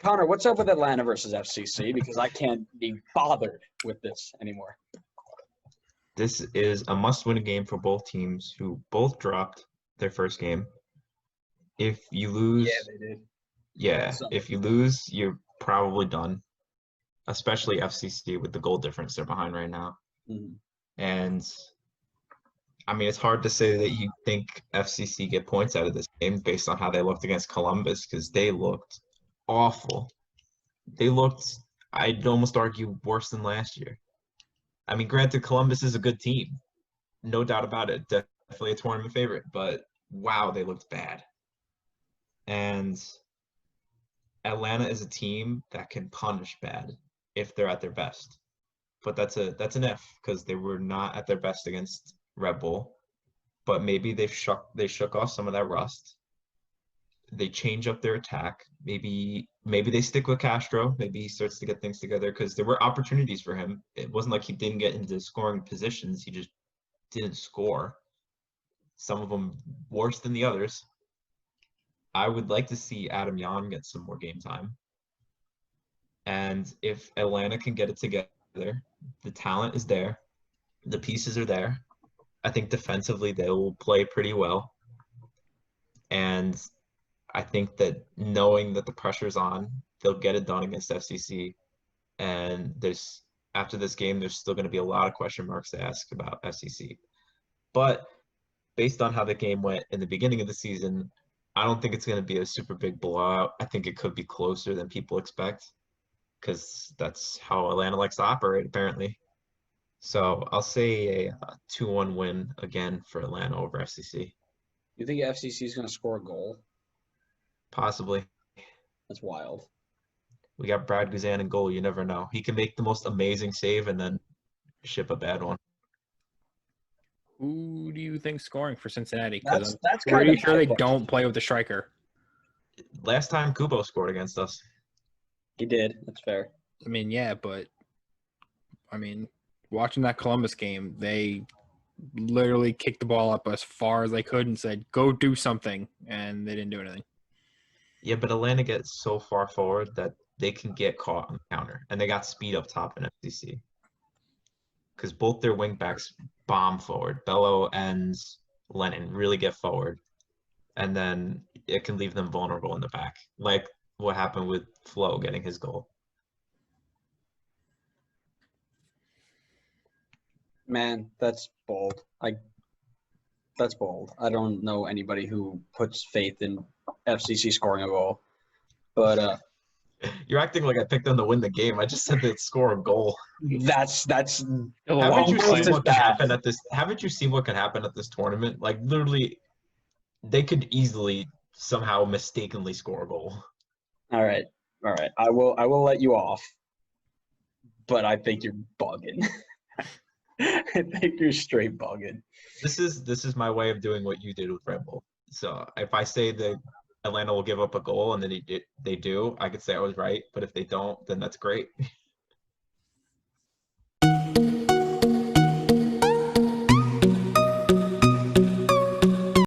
Connor, what's up with Atlanta versus FCC? Because I can't be bothered with this anymore. This is a must-win game for both teams who both dropped their first game. If you lose, they did. if you lose, you're probably done, especially FCC with the goal difference they're behind right now. Mm-hmm. And I mean, it's hard to say that you think FCC get points out of this game based on how they looked against Columbus because they looked awful. They looked, I'd almost argue, worse than last year. I mean, granted, Columbus is a good team. No doubt about it. Definitely a tournament favorite. But wow, they looked bad. And Atlanta is a team that can punish bad if they're at their best. But that's an if because they were not at their best against Red Bull. But maybe they shook off some of that rust. They change up their attack. Maybe they stick with Castro. Maybe he starts to get things together because there were opportunities for him. It wasn't like he didn't get into scoring positions. He just didn't score. Some of them worse than the others. I would like to see Adam Yan get some more game time. And if Atlanta can get it together, the talent is there. The pieces are there. I think defensively they will play pretty well. And I think that knowing that the pressure's on, they'll get it done against FCC. And after this game, there's still going to be a lot of question marks to ask about FCC. But based on how the game went in the beginning of the season, I don't think it's going to be a super big blowout. I think it could be closer than people expect because that's how Atlanta likes to operate, apparently. So I'll say a 2-1 win again for Atlanta over FCC. You think FCC is going to score a goal? Possibly. That's wild. We got Brad Guzan in goal. You never know. He can make the most amazing save and then ship a bad one. Who do you think scoring for Cincinnati? Because That's I'm pretty kind of sure they don't play with the striker. Last time Kubo scored against us. He did. That's fair. I mean, yeah, but I mean, watching that Columbus game, they literally kicked the ball up as far as they could and said, "Go do something," and they didn't do anything. Yeah, but Atlanta gets so far forward that they can get caught on the counter, and they got speed up top in FCC. Because both their wingbacks bomb forward. Bello and Lennon really get forward, and then it can leave them vulnerable in the back, like what happened with Flo getting his goal. Man, that's bold. That's bold. I don't know anybody who puts faith in FCC scoring a goal. But You're acting like I picked them to win the game. I just said they'd score a goal. that's Haven't you seen what can happen at this? Haven't you seen what can happen at this tournament? Like literally, they could easily somehow mistakenly score a goal. All right. I will let you off. But I think you're bugging. I think you're straight bugging. This is my way of doing what you did with Red Bull. So if I say that Atlanta will give up a goal and then they do, I could say I was right. But if they don't, then that's great.